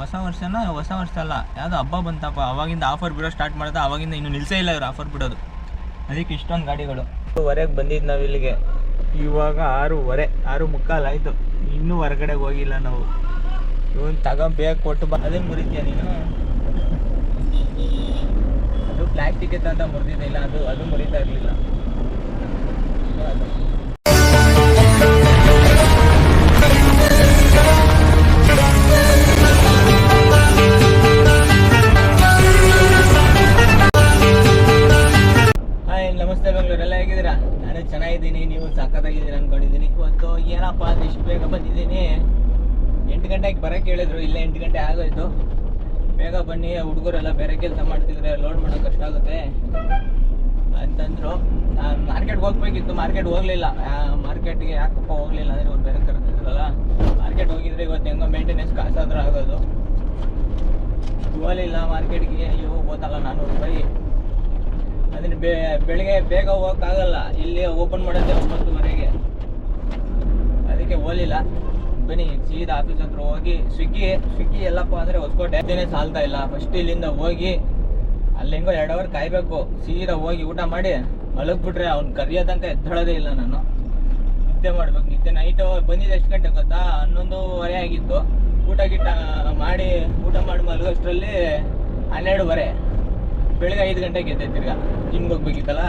ಹೊಸ ವರ್ಷ ಅಲ್ಲ, ಯಾವುದೋ ಹಬ್ಬ ಬಂತಪ್ಪ, ಅವಾಗಿಂದ ಆಫರ್ ಬಿಡೋ ಸ್ಟಾರ್ಟ್ ಮಾಡಿದೆ. ಅವಾಗಿಂದ ಇನ್ನೂ ನಿಲ್ಸೇ ಇಲ್ಲ ಇವ್ರು ಆಫರ್ ಬಿಡೋದು. ಅದಕ್ಕೆ ಇಷ್ಟೊಂದು ಗಾಡಿಗಳು. 6:30 ಬಂದಿದ್ದು ನಾವು ಇಲ್ಲಿಗೆ. ಇವಾಗ 6:45 ಆಯಿತು. ಇನ್ನೂ ಹೊರಗಡೆ ಹೋಗಿಲ್ಲ ನಾವು. ಇವನು ಬೇಗ ಕೊಟ್ಟು ಅದನ್ನು ಮುರಿತೀಯ ನೀನು? ಅದು ಪ್ಲಾಸ್ಟಿಕ್ ಅಂತ ಮುರಿದಿದೆ. ಇಲ್ಲ ಅದು ಮುರಿತಾ ಇರಲಿಲ್ಲ. ನಮಸ್ತೆ ಬೆಂಗಳೂರೆಲ್ಲ ಹೇಗಿದ್ದೀರಾ? ನಾನು ಚೆನ್ನಾಗಿದ್ದೀನಿ, ನೀವು ಸಖತ್ತಾಗಿದ್ದೀರಾ ಅಂದ್ಕೊಂಡಿದ್ದೀನಿ. ಇವತ್ತು ಏನಪ್ಪ ಅದು ಇಷ್ಟು ಬೇಗ ಬಂದಿದ್ದೀನಿ. 8 ಗಂಟೆಗೆ ಬರೋಕ್ಕೆ ಹೇಳಿದ್ರು, ಇಲ್ಲೇ 8 ಗಂಟೆ ಆಗೋಯ್ತು. ಬೇಗ ಬನ್ನಿ, ಹುಡುಗರೆಲ್ಲ ಬೇರೆ ಕೆಲಸ ಮಾಡ್ತಿದ್ರೆ ಲೋಡ್ ಮಾಡೋಕೆ ಕಷ್ಟ ಆಗುತ್ತೆ ಅಂತಂದರು. ಮಾರ್ಕೆಟ್ಗೆ ಹೋಗ್ಬೇಕಿತ್ತು, ಮಾರ್ಕೆಟ್ ಹೋಗಲಿಲ್ಲ. ಮಾರ್ಕೆಟ್ಗೆ ಯಾಕಪ್ಪ ಹೋಗಲಿಲ್ಲ ಅಂದರೆ ಇವ್ರು ಬೇರೆ ಕರೆದಿದ್ರಲ್ಲ. ಮಾರ್ಕೆಟ್ ಹೋಗಿದ್ರೆ ಇವತ್ತು ಹೆಂಗೋ ಮೇಂಟೆನೆನ್ಸ್ ಕಾಸಾದ್ರೂ ಆಗೋದು. ಹೋಗಲಿಲ್ಲ ಮಾರ್ಕೆಟ್ಗೆ. ಅಯ್ಯೋ ಗೊತ್ತಲ್ಲ, 400 ರೂಪಾಯಿ. ಅದನ್ನು ಬೆಳಿಗ್ಗೆ ಬೇಗ ಹೋಗೋಕ್ಕಾಗಲ್ಲ, ಇಲ್ಲಿ ಓಪನ್ ಮಾಡೋದೇ 9:30ಗೆ. ಅದಕ್ಕೆ ಹೋಗಲಿಲ್ಲ. ಬನ್ನಿ ಸೀದಾ ಆಫೀಸ್ ಹತ್ರ ಹೋಗಿ ಸ್ವಿಗ್ಗಿ ಎಲ್ಲಪ್ಪ ಅಂದರೆ ಹೊಸಕೋಟೆ ಅದೇನೇ ಸಾಲ್ತಾ ಇಲ್ಲ. ಫಸ್ಟ್ ಇಲ್ಲಿಂದ ಹೋಗಿ ಅಲ್ಲಿ ಹೆಂಗೋ 2 ಅವರ್ ಕಾಯಬೇಕು. ಸೀದಾ ಹೋಗಿ ಊಟ ಮಾಡಿ ಮಲಗಿಬಿಟ್ರೆ ಅವ್ನು ಕರಿಯೋ ತನಕ ಎದ್ದೇಳೋದೇ ಇಲ್ಲ. ನಾನು ನಿದ್ದೆ ಮಾಡ್ಬೇಕು. ನಿದ್ದೆ ನೈಟು ಬಂದಿದ್ದು ಎಷ್ಟು ಗಂಟೆ ಗೊತ್ತಾ? 11:30 ಆಗಿತ್ತು. ಊಟ ಮಾಡಿ ಮಲಗೋಷ್ಟರಲ್ಲಿ 12:30. ಬೆಳಿಗ್ಗೆ 5 ಗಂಟೆಗೆ ಎದ್ದೆ. ತಿರ್ಗಾ ಜಿಮ್ಗೆ ಹೋಗ್ಬೇಕಿತ್ತಲ್ಲ,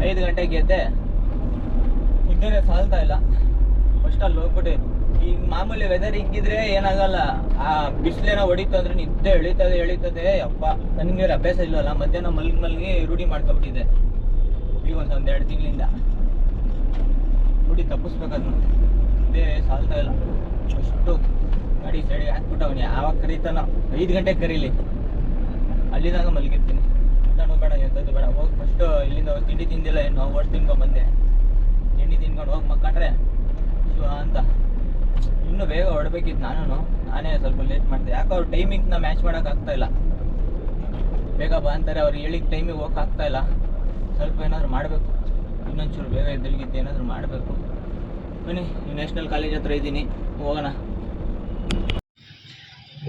5 ಗಂಟೆಗೆ ಎದ್ದೆ. ನಿದ್ದೆನೇ ಸಾಲ್ತಾ ಇಲ್ಲ. ಫಸ್ಟ್ ಅಲ್ಲಿ ಹೋಗ್ಬಿಟ್ಟು, ಈಗ ಮಾಮೂಲಿ ವೆದರ್ ಹಿಂಗಿದ್ರೆ ಏನಾಗಲ್ಲ. ಆ ಬಿಸಿಲೇನೋ ಹೊಡಿತು ಅಂದರೆ ನಿದ್ದೆ ಎಳಿತದೆ. ಅಪ್ಪ ನನಗೆ ಅಭ್ಯಾಸ ಇಲ್ಲವಲ್ಲ, ಮಧ್ಯಾಹ್ನ ಮಲಗಿ ರೂಢಿ ಮಾಡ್ಕೊಬಿಟ್ಟಿದೆ. ಈಗ ಒಂದು 2 ತಿಂಗಳಿಂದ ರೂಢಿ ತಪ್ಪಿಸ್ಬೇಕದು. ನಿದ್ದೆ ಸಾಲ್ತಾ ಇಲ್ಲ. ಅಷ್ಟು ಗಾಡಿ ಸೈಡಿಗೆ ಹಾಕ್ಬಿಟ್ಟು ಅವನು ಯಾವಾಗ ಕರೀತಾನೋ, 5 ಗಂಟೆಗೆ ಕರೀಲಿ, ಅಲ್ಲಿದಾಗ ಮಲಗಿರ್ತೀನಿ. ಊಟನೂ ಬೇಡ, ಎಂಥದ್ದು ಬೇಡ. ಹೋಗಿ ಫಸ್ಟು ಇಲ್ಲಿಂದ ತಿಂಡಿ ತಿಂದಿಲ್ಲ, ಏನು ಒಟ್ಟು ತಿನ್ಕೊಂಡ್ಬಂದೆ. ತಿಂಡಿ ತಿನ್ಕೊಂಡು ಹೋಗಿ ಮಕ್ಕಂಡ್ರೆ ಶಿವ ಅಂತ. ಇನ್ನೂ ಬೇಗ ಹೊರಡ್ಬೇಕಿತ್ತು. ನಾನೇ ಸ್ವಲ್ಪ ಲೇಟ್ ಮಾಡಿದೆ. ಯಾಕೆ ಅವ್ರು ಟೈಮಿಂಗ್ನ ಮ್ಯಾಚ್ ಮಾಡೋಕ್ಕಾಗ್ತಾ ಇಲ್ಲ. ಬೇಗ ಬಾ ಅಂತಾರೆ, ಅವ್ರು ಹೇಳಿದ ಟೈಮಿಗೆ ಹೋಗೋಕ್ಕಾಗ್ತಾ ಇಲ್ಲ. ಸ್ವಲ್ಪ ಏನಾದರೂ ಮಾಡಬೇಕು, ಇನ್ನೊಂಚೂರು ಬೇಗ ಎದ್ದಲ್ಗಿದ್ದು ಏನಾದರೂ ಮಾಡಬೇಕು. ಬನ್ನಿ, ನ್ಯಾಷನಲ್ ಕಾಲೇಜ್ ಹತ್ರ ಇದ್ದೀನಿ, ಹೋಗೋಣ.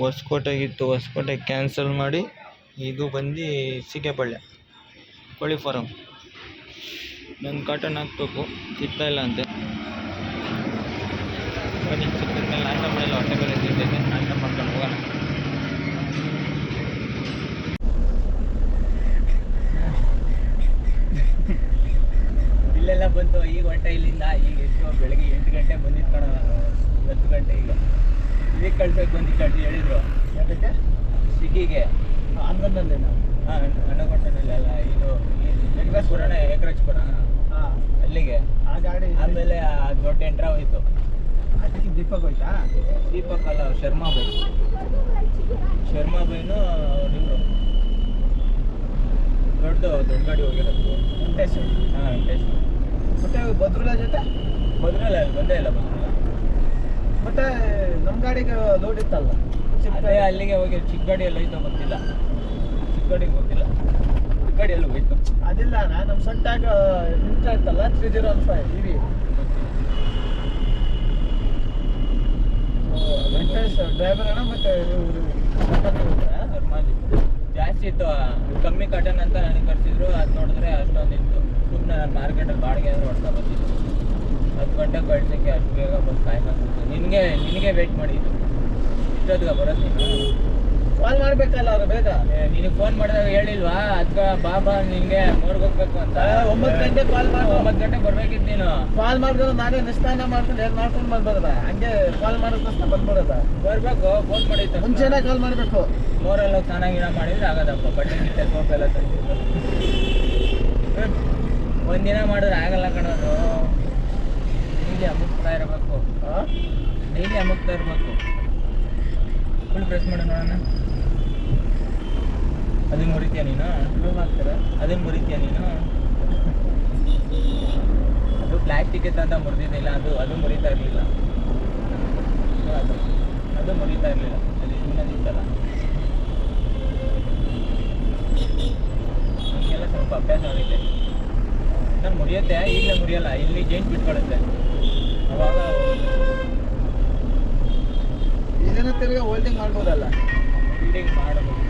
ಹೊಸಕೋಟೆಗಿತ್ತು, ಹೊಸಕೋಟೆ ಕ್ಯಾನ್ಸಲ್ ಮಾಡಿ ಇದು ಬಂದು ಸಿಕೆಪಳ್ಳಿ ಕೋಳಿ ಫಾರಮ್. ನನ್ನ ಕಾಟನ್ ಹಾಕ್ಬೇಕು, ಸಿಗ್ತಾ ಇಲ್ಲ ಅಂತೆ. ಬನ್ನಿ, ಸಿಕ್ಕಿದ ಮೇಲೆ ನಾಷ್ಟ ಮಾಡಿಲ್ಲ, ಹೊಟ್ಟೆ ಮೇಲೆ ತಿಂತೈತೆ. ನಾಷ್ಟ ಮಾಡ್ಕೊಂಡು ಹೋಗೋಣ. ಇಲ್ಲೆಲ್ಲ ಬಂತು. ಈಗ ಹೊಟ್ಟೆ ಇಲ್ಲಿಂದ ಈಗ ಎಷ್ಟು ಬೆಳಗ್ಗೆ 8 ಗಂಟೆ ಬಂದಿದ್ದು ಕಣ. ನಾನು 10 ಗಂಟೆ ಈಗ ಇದಕ್ಕೆ ಕಳ್ಸೋಕೆ ಬಂದಿದ್ದು ಹೇಳಿದ್ರು. ಯಾಕಂటే ಸಿಕ್ಕಿಗೆ ಅನ್ನಗೊಂಡಲ್ಲೇನು? ಹಾಂ, ಅನ್ನಗೊಂಡಲ್ಲ, ಇದು ವೆಂಕಟೇಶ್ವರನ ಏಕರಾಜ್ಪುರ. ಹಾಂ, ಅಲ್ಲಿಗೆ ಆ ಗಾಡಿ. ಆಮೇಲೆ ಆ ದೊಡ್ಡ ಎಂಟ್ರ ಹೋಯ್ತು. ಅದಕ್ಕೆ ದೀಪಕ್ ಹೋಯ್ತಾ? ದೀಪಕ್ ಅಲ್ಲ, ಶರ್ಮಾ ಬೈನು ನಿಮ್ಮರು ದೊಡ್ಡ ಗಾಡಿ ಹೋಗಿರೋದು. ವೆಂಕಟೇಶ್. ಹಾಂ, ವೆಂಕಟೇಶ್. ಮತ್ತೆ ಭದ್ರಲ್ಲ ಜೊತೆ ಭದ್ರಲ್ಲ ಬಂದೇ ಇಲ್ಲ. ಭದ್ರಲ್ಲ ಮತ್ತೆ ನಮ್ಮ ಗಾಡಿಗೆ ಲೋಡ್ ಇತ್ತಲ್ಲ, ಅದೇ ಅಲ್ಲಿಗೆ ಹೋಗಿ. ಚಿಕ್ಕ ಗಾಡಿ ಎಲ್ಲ ಹೋಯ್ತು ಗೊತ್ತಿಲ್ಲ. ಚಿಕ್ಕ ಗಾಡಿಗೆ ಗೊತ್ತಿಲ್ಲ, ಚಿಕ್ಕ ಗಾಡಿ ಎಲ್ಲ ಹೋಯ್ತು. ಅದಿಲ್ಲ, ನಮ್ಮ ಸಟ್ಟಾಗ ಇಂಟ ಇತ್ತಲ್ಲ 3015 ಇವಿ. ವೆಂಕಟೇಶ್ ಡ್ರೈವರ್ ಅಣ್ಣ. ಮತ್ತೆ ಧರ್ಮಾಜಿ ಜಾಸ್ತಿ ಇತ್ತು, ಕಮ್ಮಿ ಕಾಟನ್ ಅಂತ ನನಗೆ ಕರ್ಸಿದ್ರು. ಅದು ನೋಡಿದ್ರೆ ಅಷ್ಟೊಂದು ಇತ್ತು. ಸುಮ್ಮನೆ ನಾನು ಮಾರ್ಕೆಟಲ್ಲಿ ಬಾಡಿಗೆ ಆದರೂ ಹೊಡ್ತಾ ಬಂದಿದ್ದು. 10 ಗಂಟೆಗೆ ಕಳ್ಸೋಕ್ಕೆ ಅಷ್ಟು ಬೇಗ ಬಂದು ಕಾಯ್ಕೊಂಡು ನಿನಗೆ ವೇಟ್ ಮಾಡಿದ್ದು. ಇಷ್ಟೊತ್ತಿಗೆ ಬರೋದು. ನೀನು ಕಾಲ್ ಮಾಡಬೇಕಲ್ಲ ಅವ್ರು ಬೇಗ. ನಿನಗೆ ಫೋನ್ ಮಾಡಿದಾಗ ಹೇಳಿಲ್ವಾ? ಅದಕ್ಕೆ ಬಾಬಾ ನಿನಗೆ ಮೋರ್ಗೆ ಹೋಗ್ಬೇಕು ಅಂತ. 9 ಗಂಟೆ ಕಾಲ್ ಮಾಡಿ. 9 ಗಂಟೆಗೆ ಬರ್ಬೇಕಿತ್ತು ನೀನು. ಕಾಲ್ ಮಾಡಿದ್ರೆ ನಾನೇ ನಿಸ್ತಾನ ಮಾಡ್ಕೊಂಡು ಮಾಡ್ಕೊಂಡು ಬಂದ್ಬರೋದ. ಹಂಗೆ ಕಾಲ್ ಮಾಡಿದ ತಕ್ಷಣ ಬಂದ್ಬಿಡೋದ. ಬರಬೇಕು, ಫೋನ್ ಮಾಡಿತ್ತು ಮುಂಚೆನೇ ಕಾಲ್ ಮಾಡಬೇಕು. ಮೋರೆಲ್ಲ ಸ್ನಾನ ಗಿನ ಮಾಡಿದ್ರೆ ಆಗೋದಪ್ಪ. ಬಟ್ಟೆ ಗಿಟ್ಟೆ ಸೋಪೆಲ್ಲ ತಂದಿದ್ದು ಒಂದಿನ ಮಾಡಿದ್ರೆ ಆಗಲ್ಲ ಕಣೋದು. ಡೈಲಿ ಅಮುಕ್ತಾ ಇರಬೇಕು. ಡೈಲಿ ಅಮುಕ್ತಾ ಇರಬೇಕು. ಫುಲ್ ಪ್ರೆಸ್ ಮಾಡಿ ನೋಡೋಣ. ಅದನ್ನು ಮುರಿತೀಯ ನೀನು? ಮಾಡ್ತಾರೆ. ಅದನ್ನು ಮುರಿತೀಯ ನೀನು? ಅದು ಪ್ಲಾಸ್ಟಿಕ್ ಅಂತ ಮುರಿದಿದೆ. ಇಲ್ಲ ಅದು ಮುರಿತಾ ಇರಲಿಲ್ಲ. ಅದು ಮುರಿತಾ ಇರಲಿಲ್ಲ. ಅದು ಇನ್ನೊಂದಿತ್ತಲ್ಲ. ಹೀಗೆಲ್ಲ ಸ್ವಲ್ಪ ಅಭ್ಯಾಸ ಆಗಿದೆ. ನಾನು ಮುರಿಯುತ್ತೆ, ಈಗಲೇ ಮುರಿಯಲ್ಲ. ಇಲ್ಲಿ ಜೇಂಟ್ ಬಿಟ್ಕೊಳುತ್ತೆ. ಅವಾಗ ಇದನ್ನ ತಿರ್ಗಾ ಹೋಲ್ಡಿಂಗ್ ಮಾಡ್ಬೋದಲ್ಲ. ಬಿಲ್ಡಿಂಗ್ ಮಾಡಬಹುದು.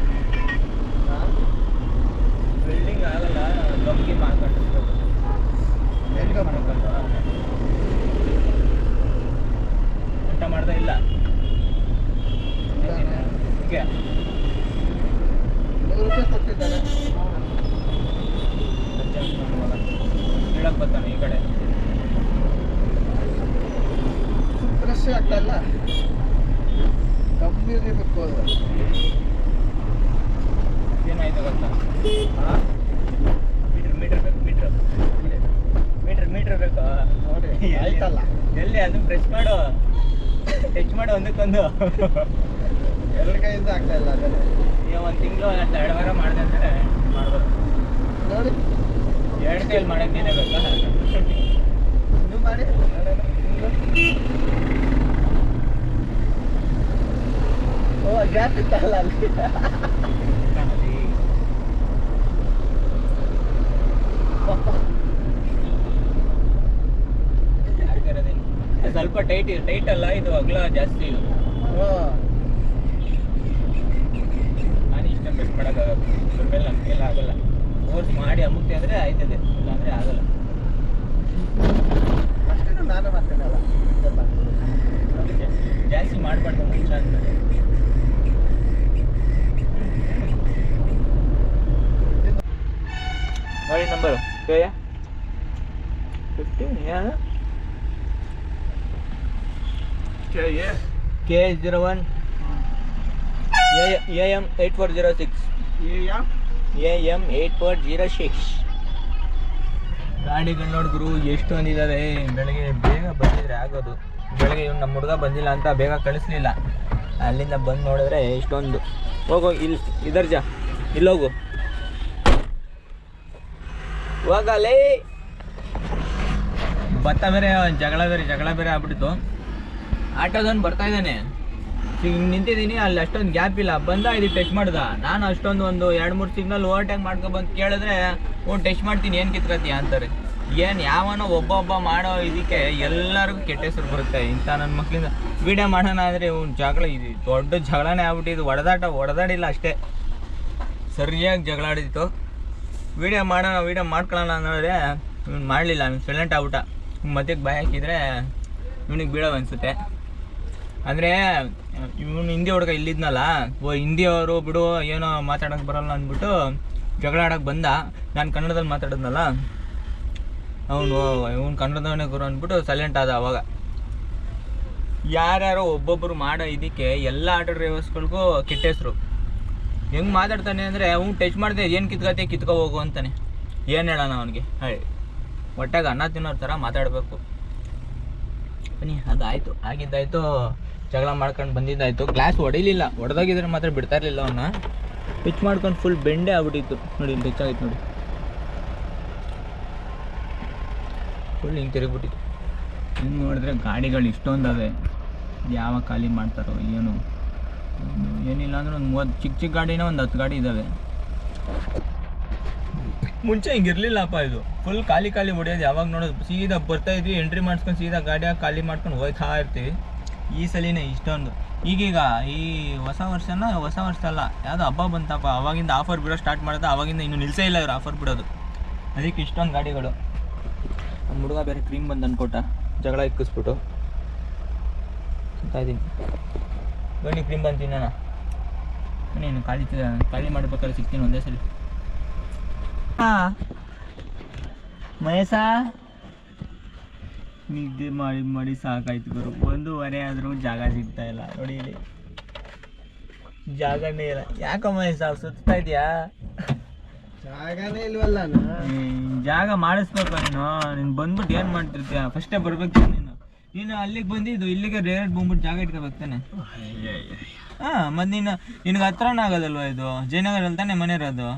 ಬಿಲ್ಡಿಂಗ್ ಆಗಲ್ಲ, ಲಂಬಿ ಮಾಡ್ಕೊಂಡು ಹೆಂಗ ಮಾಡ್ಕೊಂಡು ಊಟ ಮಾಡ್ತಾ ಇಲ್ಲ. ಹೀಗೆ 100 ರೂಪಾಯಿ ಕೊಟ್ಟಿದ್ದಾರೆ. ಹೇಳಕ್ ಬರ್ತಾನೆ ಈ ಕಡೆ. ಫ್ರೆಶ್ ಆಗ್ತಲ್ಲ, ಕಮ್ಮಿ ಬೇಕು ಅದು. ಏನಾಯ್ತು ಗೊತ್ತಾ? ಮೀಟರ್ ಬೇಕು, ಮೀಟರ್ ಬೇಕು ನೋಡಿ ಆಯ್ತಲ್ಲ. ಎಲ್ಲಿ ಅದು ಪ್ರೆಸ್ ಮಾಡು, ಟಚ್ ಮಾಡು ಒಂದಕ್ಕೊಂದು. 2 ಕೈಯಿಂದ ಆಗ್ತಾ ಇಲ್ಲ ಅದೇ. ಈಗ 1 ತಿಂಗಳು 2 ವಾರ ಮಾಡಿದೆ ಅಂದರೆ ಮಾಡ್ಬೋದು. ನೋಡಿ 2 ಕೈಯಲ್ಲಿ ಮಾಡಕ್ಕೆ ನೀನೇ ಬೇಕಾ? ನೀವು ಮಾಡಿ. ಓ ಗ್ಯಾಪ್ ಇತ್ತಲ್ಲ ಅಲ್ಲಿ. ಸ್ವಲ್ಪ ಟೈಟ್ ಅಲ್ಲ ಇದು, ಅಗಲ ಜಾಸ್ತಿ ಇದು. ನಾನು ಇಷ್ಟ ಬೆಸ್ಟ್ ಮಾಡೋಕ್ಕಾಗಲ್ಲ, ಇದ್ರ ಮೇಲೆ ನಮ್ಮ ಕೈಯಲ್ಲಿ ಆಗಲ್ಲ. ಫೋರ್ಸ್ ಮಾಡಿ ಅಮುಕ್ತಿ ಅಂದರೆ ಆಯ್ತದೆ, ಇಲ್ಲಾಂದರೆ ಆಗಲ್ಲ. ಅಷ್ಟೇ ನಾನು ಮಾಡ್ತೇನಲ್ಲ, ಜಾಸ್ತಿ ಮಾಡಬಾರ್ದು ಮುಂಚೆ ಅಂತಾರೆ. ಗಾಡಿ ನಂಬರು KA01 AM 8406 AM 8406. ಗಾಡಿಗಳು ನೋಡಿದ್ರು ಎಷ್ಟೊಂದಿದ್ದಾವೆ. ಬೆಳಗ್ಗೆ ಬೇಗ ಬಂದಿದ್ರೆ ಆಗೋದು. ಬೆಳಗ್ಗೆ ಇವ್ನು ನಮ್ಮ ಹುಡುಗ ಬಂದಿಲ್ಲ ಅಂತ ಬೇಗ ಕಳಿಸ್ಲಿಲ್ಲ. ಅಲ್ಲಿಂದ ಬಂದು ನೋಡಿದ್ರೆ ಇಷ್ಟೊಂದು. ಹೋಗೋ ಇಲ್ಲಿ ಇದರ್ಜ ಇಲ್ಲೋಗು ಹೋಗಲೇ. ಭತ್ತ ಬೇರೆ ಜಗಳ ಬೇರೆ ಆಗ್ಬಿಟ್ಟಿತ್ತು. ಆಟೋದವ್ನು ಬರ್ತಾ ಇದ್ದಾನೆ, ಈಗ ನಿಂತಿದ್ದೀನಿ, ಅಲ್ಲಿ ಅಷ್ಟೊಂದು ಗ್ಯಾಪ್ ಇಲ್ಲ. ಬಂದ ಇದು ಟಚ್ ಮಾಡ್ದ. ನಾನು ಅಷ್ಟೊಂದು ಒಂದು 2-3 ಸಿಗ್ನಲ್ ಓವರ್ಟೇಕ್ ಮಾಡ್ಕೊಬಂದು ಕೇಳಿದ್ರೆ ಟಚ್ ಮಾಡ್ತೀನಿ, ಏನು ಕಿತ್ಕತ್ತೀಯ ಅಂತಾರೆ. ಏನು ಯಾವನೋ ಒಬ್ಬೊಬ್ಬ ಮಾಡೋ ಇದಕ್ಕೆ ಎಲ್ಲರಿಗೂ ಕೆಟ್ಟ ಹೆಸರು ಬರುತ್ತೆ. ಇಂಥ ನನ್ನ ಮಕ್ಕಳಿಂದ ವೀಡಿಯೋ ಮಾಡೋಣ ಅಂದರೆ ಇವ್ನು ಜಗಳ, ಇದು ದೊಡ್ಡ ಜಗಳನೇ ಆಗ್ಬಿಟ್ಟಿದ್ದು. ಹೊಡೆದಾಡಿಲ್ಲ ಅಷ್ಟೇ, ಸರಿಯಾಗಿ ಜಗಳ ಆಡಿತ್ತು. ವೀಡಿಯೋ ಮಾಡ್ಕೊಳ್ಳೋಣ ಅನ್ನೋದ್ರೆ ಇವ್ನು ಮಾಡಲಿಲ್ಲ. ಅವ್ನು ಸೈಲೆಂಟ್ ಆಗ್ಬಿಟ್ಟ. ಮಧ್ಯಕ್ಕೆ ಬಾಯಿ ಹಾಕಿದರೆ ಇವನಿಗೆ ಬೀಳೋ ಅನಿಸುತ್ತೆ. ಅಂದರೆ ಇವನು ಹಿಂದಿ ಹುಡುಗ ಇಲ್ಲಿದ್ನಲ್ಲ, ಹಿಂದಿಯವರು ಬಿಡು ಏನೋ ಮಾತಾಡೋಕೆ ಬರೋಲ್ಲ ಅಂದ್ಬಿಟ್ಟು ಜಗಳ ಆಡೋಕೆ ಬಂದ. ನಾನು ಕನ್ನಡದಲ್ಲಿ ಮಾತಾಡಿದ್ನಲ್ಲ, ಇವನು ಕನ್ನಡದವನೇ ಗುರು ಅಂದ್ಬಿಟ್ಟು ಸೈಲೆಂಟ್ ಆದ. ಅವಾಗ ಯಾರ್ಯಾರೋ ಒಬ್ಬೊಬ್ಬರು ಮಾಡೋ ಇದಕ್ಕೆ ಎಲ್ಲ ಆಟೋ ಡ್ರೈವರ್ಸ್ಗಳಿಗೂ ಕೆಟ್ಟ ಹೆಸರು. ಹೆಂಗೆ ಮಾತಾಡ್ತಾನೆ ಅಂದರೆ, ಅವ್ನು ಟಚ್ ಮಾಡಿದೆ ಏನು ಕಿತ್ಕೊ ಹೋಗು ಅಂತಾನೆ. ಏನು ಹೇಳೋಣ ಅವನಿಗೆ? ಹೊಟ್ಟೆಗೆ ಅನ್ನ ತಿನ್ನೋರ ಥರ ಮಾತಾಡಬೇಕು. ಬನ್ನಿ, ಅದಾಯಿತು, ಆಗಿದ್ದಾಯಿತು. ಜಗಳ ಮಾಡ್ಕೊಂಡು ಬಂದಿದ್ದಾಯಿತು. ಗ್ಲಾಸ್ ಹೊಡಿಲಿಲ್ಲ, ಹೊಡೆದೋಗಿದ್ರೆ ಮಾತ್ರ ಬಿಡ್ತಾ ಇರಲಿಲ್ಲ. ಅವನ್ನ ಪಿಚ್ ಮಾಡ್ಕೊಂಡು ಫುಲ್ ಬೆಂಡೆ ಆಗ್ಬಿಟ್ಟಿತ್ತು. ನೋಡಿ ಇಲ್ಲಿ ಟಚ್ ಆಗಿತ್ತು ನೋಡಿ, ಫುಲ್ ಹಿಂಗೆ ತಿರುಗಿಬಿಟ್ಟಿತ್ತು. ಹಿಂಗೆ ನೋಡಿದ್ರೆ ಗಾಡಿಗಳು ಇಷ್ಟೊಂದವೆ, ಯಾವಾಗ ಖಾಲಿ ಮಾಡ್ತಾರೋ ಏನು. ಏನಿಲ್ಲ ಅಂದ್ರೆ ಒಂದು 30 ಚಿಕ್ಕ ಗಾಡಿನ ಒಂದು 10 ಗಾಡಿ ಇದ್ದಾವೆ. ಮುಂಚೆ ಹಿಂಗಿರಲಿಲ್ಲಪ್ಪ. ಇದು ಫುಲ್ ಖಾಲಿ ಹೊಡೆಯೋದು. ಯಾವಾಗ ನೋಡೋದು ಸೀದಾ ಬರ್ತಾಯಿದ್ವಿ, ಎಂಟ್ರಿ ಮಾಡಿಸ್ಕೊಂಡು ಸೀದಾ ಗಾಡಿಯಾಗ ಖಾಲಿ ಮಾಡ್ಕೊಂಡು ಹೋಗ್ತಾ ಇರ್ತೀವಿ. ಈ ಸಲಿನೇ ಇಷ್ಟೊಂದು. ಈಗೀಗ ಈ ಹೊಸ ವರ್ಷ ಅಲ್ಲ, ಯಾವುದೋ ಹಬ್ಬ ಬಂತಪ್ಪ, ಅವಾಗಿಂದ ಆಫರ್ ಬಿಡೋ ಸ್ಟಾರ್ಟ್ ಮಾಡೋದು. ಅವಾಗಿಂದ ಇನ್ನೂ ನಿಲ್ಲಿಸೇ ಇಲ್ಲ ಇವರು ಆಫರ್ ಬಿಡೋದು. ಅದಕ್ಕೆ ಇಷ್ಟೊಂದು ಗಾಡಿಗಳು. ನಮ್ಮ ಹುಡುಗ ಬೇರೆ ಕ್ರೀಮ್ ಬಂದು ಅಂದ್ಕೊಟ್ಟ, ಜಗಳ ಇಕ್ಕಿಸ್ಬಿಟ್ಟು ಅಂತ ಇದ್ದೀನಿ. ಬನ್ನಿ ಕ್ರೀಮ್ ಬಂದು ತಿನ್ನೋಣ. ನೀನು ಖಾಲಿ ಮಾಡ್ಬೇಕಾದ್ರೆ ಸಿಗ್ತೀನಿ ಒಂದೇ ಸಲ. ಮಹೇಶ, ನಿದ್ದೆ ಮಾಡಿ ಸಾಕಾಯ್ತು ಗುರು. 1:15 ಆದರೂ ಜಾಗ ಸಿಗ್ತಾ ಇಲ್ಲ. ನೋಡಿ ಇಲ್ಲಿ ಜಾಗನೇ ಇಲ್ಲ. ಯಾಕೋ ಮಹೇಶ ಸುತ್ತಾ ಇದೆಯಾ? ಜಾಗನೇ ಇಲ್ವಲ್ಲ. ಜಾಗ ಮಾಡಿಸ್ಬೇಕು. ನೀನು ಬಂದ್ಬಿಟ್ಟು ಏನು ಮಾಡ್ತಿರ್ತೀಯ? ಫಸ್ಟೇ ಬರ್ಬೇಕು. ನೀನು ಅಲ್ಲಿಗೆ ಬಂದಿದ್ದು, ಇಲ್ಲಿಗೆ ಡೈರೆಕ್ಟ್ ಬಂದ್ಬಿಟ್ಟು ಜಾಗ ಇಟ್ಕೋಬೇಕು ತಾನೆ. ಮತ್ತು ನಿನಗೆ ಹತ್ರನೇ ಆಗೋದಲ್ವ ಇದು? ಜಯನಗರಲ್ಲಿ ತಾನೇ ಮನೆ ಇರೋದು.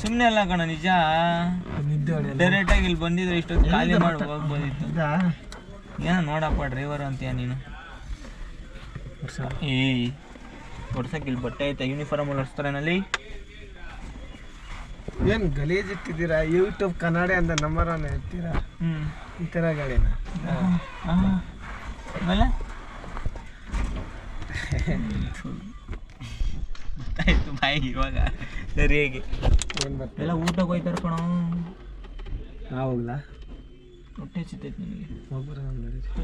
ಸುಮ್ಮನೆ ಅಲ್ಲ ಕಣ, ನಿಜ. ಡೈರೆಕ್ಟಾಗಿ ಇಲ್ಲಿ ಬಂದಿದ್ರೆ ಇಷ್ಟೊತ್ತು ಖಾಲಿ ಮಾಡಿ ಹೋಗ್ಬೋದಿತ್ತು. ಏನೋ ನೋಡಪ್ಪ, ಡ್ರೈವರ್ ಅಂತೀಯ ನೀನು. ಹೊಡ್ಸಕ್ಕೆ ಇಲ್ಲಿ ಬಟ್ಟೆ ಐತೆ, ಯೂನಿಫಾರ್ಮ್ ಹೊಡ್ಸ್ತಾರೇನಲ್ಲಿ. ಏನು ಗಲೀಜ್ ಇಟ್ಟಿದ್ದೀರಾ? ಯೂಟ್ಯೂಬ್ ಕನ್ನಡ ಅಂತ ನಂಬರ್ 1 ಇರ್ತೀರಾ ಈ ಥರ ಗಾಡಿನ? ಆಮೇಲೆ ಗೊತ್ತಾಯ್ತು ಬಾಯಿಗೆ ಇವಾಗ ಸರಿಯಾಗಿ. ಏನು ಬರ್ತದೆ ಎಲ್ಲ ಊಟಕ್ಕೆ ಹೋಯ್ತಾರ ಕಣೋ. ನಾ ಹೋಗ್ಲಾ ಹೊಟ್ಟೆ ಸಿತ್ತೈತೆ ನನಗೆ. ಹೋಗ್ಬರ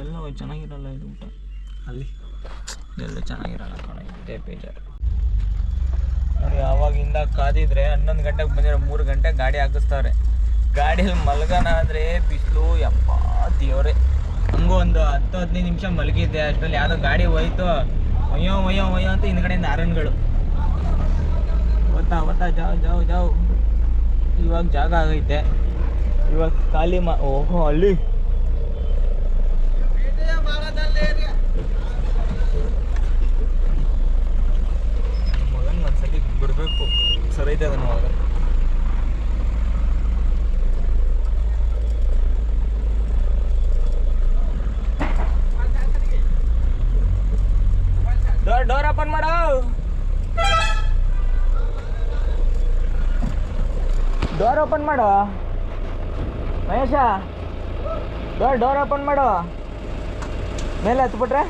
ಎಲ್ಲ ಚೆನ್ನಾಗಿರಲ್ಲ ಇದು ಊಟ ಅಲ್ಲಿ ಎಲ್ಲ ಚೆನ್ನಾಗಿರಲ್ಲ ಕಣ. ಇದೇ ಬೇಜಾರು ನೋಡಿ. ಆವಾಗಿಂದ ಕಾದಿದ್ರೆ 11 ಗಂಟೆಗೆ ಬಂದಿರೋ 3 ಗಂಟೆಗೆ ಗಾಡಿ ಹಾಕಿಸ್ತಾರೆ. ಗಾಡಿಯಲ್ಲಿ ಮಲ್ಗನ ಅಂದರೆ ಬಿಸಿಲು ಯಪ್ಪ ದೇವ್ರೆ. ಹಂಗೂ ಒಂದು 10-15 ನಿಮಿಷ ಮಲಗಿದ್ದೆ. ಅಷ್ಟರಲ್ಲಿ ಯಾವುದೋ ಗಾಡಿ ಹೋಯ್ತು, ಒಯ್ಯೋ ಒಯ್ಯೋ ಒಯ್ಯೋ ಅಂತ ಹಿಂದ್ಗಡೆಯಿಂದ ಹಾರನ್ಗಳು. ಒತ್ತಾ ಜಾವ್. ಇವಾಗ ಜಾಗ ಆಗೈತೆ. ಇವಾಗ ಖಾಲಿ ಓಹೋ ಅಲ್ಲಿ ಮಗನ ಒಂದ್ಸಲಿ ಬಿಡಬೇಕು. ಸರೈತೆ ಅದನ್ನು ಅವಾಗ. ಡೋರ್ ಓಪನ್ ಮಾಡು. ಡೋರ್ ಓಪನ್ ಮಾಡು ಮಹೇಶ. ಡೋರ್ ಓಪನ್ ಮಾಡು. ಮೇಲೆ ಹತ್ಬಿಟ್ರೆ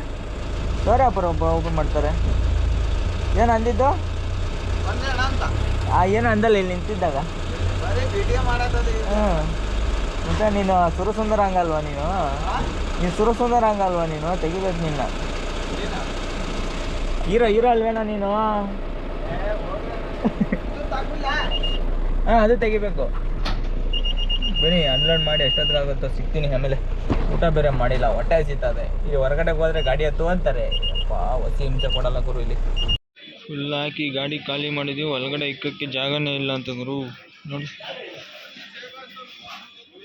ಡೋರ್ ಓಪನ್ ಮಾಡ್ತಾರೆ. ಏನು ಅಂದಿದ್ದು? ಏನು ಅಂದಲ್ಲ ಇಲ್ಲಿ ನಿಂತಿದ್ದಾಗ. ಹ್ಞೂ ಮತ್ತೆ ನೀನು ಸುರಸುಂದರ ಹಂಗಲ್ವಾ ನೀನು ಸುರಸುಂದರ ಹಂಗಲ್ವಾ ನೀನು? ತೆಗಿಬೇಕು ನಿನ್ನ. ಹೀರೋ ಅಲ್ವೇನೋ ನೀನು? ಹಾಂ ಅದು ತೆಗಿಬೇಕು. ಬನ್ನಿ ಅನ್ಲೋಡ್ ಮಾಡಿ ಎಷ್ಟೊತ್ತಾಗುತ್ತೋ ಸಿಗ್ತೀನಿ. ಆಮೇಲೆ ಊಟ ಬೇರೆ ಮಾಡಿಲ್ಲ, ಹೊಟ್ಟೆ ಹಸಿತದೆ. ಇಲ್ಲಿ ಹೊರಗಡೆಗೆ ಹೋದರೆ ಗಾಡಿ ಹತ್ತು ಅಂತಾರೆ. ಅಪ್ಪ ಹೊಸಿ ಹಿಂಸೆ ಕೊಡಲ್ಲ ಗುರು ಇಲ್ಲಿ. ಫುಲ್ ಹಾಕಿ ಗಾಡಿ ಖಾಲಿ ಮಾಡಿದ್ವಿ. ಒಳಗಡೆ ಇಕ್ಕಕ್ಕೆ ಜಾಗನೇ ಇಲ್ಲ ಅಂತಂದ್ರು ನೋಡಿ.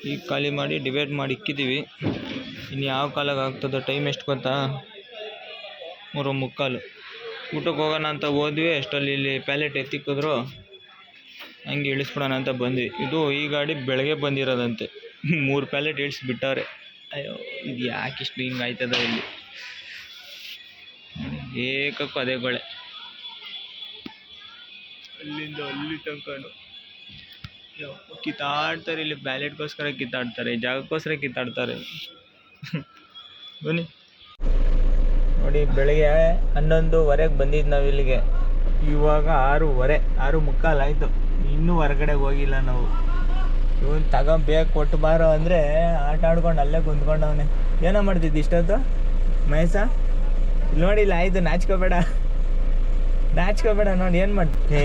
ಈಗ ಖಾಲಿ ಮಾಡಿ ಡಿವೈಡ್ ಮಾಡಿ ಇಕ್ಕಿದ್ದೀವಿ. ಇನ್ನು ಯಾವ ಕಾಲಾಗ ಆಗ್ತದೋ. ಟೈಮ್ ಎಷ್ಟು ಗೊತ್ತಾ? 3:45. ಊಟಕ್ಕೆ ಹೋಗೋಣ ಅಂತ ಹೋದ್ವಿ. ಅಷ್ಟರಲ್ಲಿ ಇಲ್ಲಿ ಪ್ಯಾಲೆಟ್ ಎತ್ತಿಕ್ಕಿದ್ರು. ಹಂಗೆ ಇಳಿಸ್ಬಿಡೋಣ ಅಂತ ಬಂದ್ವಿ. ಇದು ಈ ಗಾಡಿ ಬೆಳಗ್ಗೆ ಬಂದಿರೋದಂತೆ. 3 ಪ್ಯಾಲೆಟ್ ಇಳಿಸ್ಬಿಟ್ಟಾರೆ. ಅಯ್ಯೋ ಇದು ಯಾಕೆ ಇಷ್ಟು ಹಿಂಗೆ ಆಯ್ತದ ಇಲ್ಲಿ. ಏಕಕ್ಕೂ ಅದೇ ಗೊಳೆ. ಅಲ್ಲಿಂದ ಅಲ್ಲಿ ತನಕ ಕಿತ್ತಾಡ್ತಾರೆ. ಇಲ್ಲಿ ಬ್ಯಾಲೆಟ್ಗೋಸ್ಕರ ಕಿತ್ತಾಡ್ತಾರೆ, ಜಾಗಕ್ಕೋಸ್ಕರ ಕಿತ್ತಾಡ್ತಾರೆ. ಬನ್ನಿ ನೋಡಿ. ಬೆಳಗ್ಗೆ 11:15 ಬಂದಿದ್ದು ನಾವು ಇಲ್ಲಿಗೆ. ಇವಾಗ 6:15 ಆಯಿತು. ಇನ್ನೂ ಹೊರಗಡೆಗೆ ಹೋಗಿಲ್ಲ ನಾವು. ಇವನು ತಗೊಂಬೇಕು ಕೊಟ್ಟು ಬಾರೋ ಅಂದರೆ ಆಟ ಆಡ್ಕೊಂಡು ಅಲ್ಲೇ ಕುಂತ್ಕೊಂಡವನೆ. ಏನೋ ಮಾಡ್ತಿದ್ದಿ ಇಷ್ಟೊತ್ತು ಮಹೇಶ? ಇಲ್ಲಿ ನೋಡಿ, ಇಲ್ಲ ಆಯಿತು. ನಾಚ್ಕೋಬೇಡ ನೋಡಿ ಏನು ಮಾಡ್ತೀನಿ.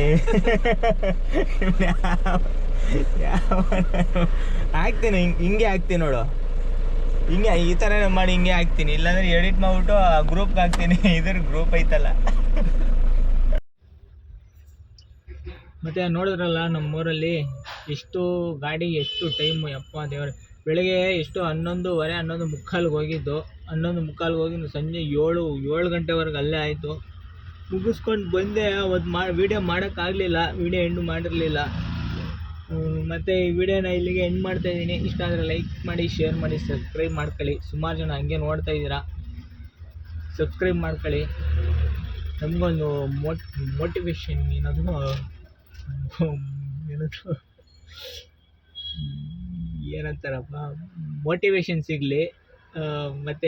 ಹಾಕ್ತೀನಿ ಹಿಂಗೆ ಹಾಕ್ತೀನಿ ನೋಡು. ಹಿಂಗೆ ಈ ಥರನೇ ಮಾಡಿ ಹಿಂಗೆ ಹಾಕ್ತೀನಿ. ಇಲ್ಲಾಂದ್ರೆ ಎಡಿಟ್ ಮಾಡಿಬಿಟ್ಟು ಗ್ರೂಪ್ಗೆ ಹಾಕ್ತೀನಿ. ಇದ್ರ ಗ್ರೂಪ್ ಐತಲ್ಲ. ಮತ್ತು ನೋಡಿದ್ರಲ್ಲ ನಮ್ಮೂರಲ್ಲಿ ಎಷ್ಟು ಗಾಡಿ, ಎಷ್ಟು ಟೈಮು ಯಪ್ಪ ದೇವ್ರೆ. ಬೆಳಗ್ಗೆ ಎಷ್ಟು 11:15 ಹೋಗಿದ್ದು. 11:15 ಹೋಗಿ ಸಂಜೆ 7 ಗಂಟೆವರೆಗೆ ಅಲ್ಲೇ ಆಯಿತು. ಮುಗಿಸ್ಕೊಂಡು ಬಂದೆ. ಅವತ್ತು ವೀಡಿಯೋ ಮಾಡೋಕ್ಕಾಗಲಿಲ್ಲ, ವೀಡಿಯೋ ಎಂಡ್ ಮಾಡಿರಲಿಲ್ಲ. ಮತ್ತು ಈ ವಿಡಿಯೋನ ಇಲ್ಲಿಗೆ ಎಂಡ್ ಮಾಡ್ತಾಯಿದ್ದೀನಿ. ಇಷ್ಟ ಆದರೆ ಲೈಕ್ ಮಾಡಿ, ಶೇರ್ ಮಾಡಿ, ಸಬ್ಸ್ಕ್ರೈಬ್ ಮಾಡ್ಕೊಳ್ಳಿ. ಸುಮಾರು ಜನ ಹಂಗೆ ನೋಡ್ತಾ ಇದ್ದೀರಾ, ಸಬ್ಸ್ಕ್ರೈಬ್ ಮಾಡ್ಕೊಳ್ಳಿ. ನಮಗೊಂದು ಮೋಟಿವೇಶನ್ ಏನಂತಾರಪ್ಪ, ಮೋಟಿವೇಶನ್ ಸಿಗಲಿ. ಮತ್ತು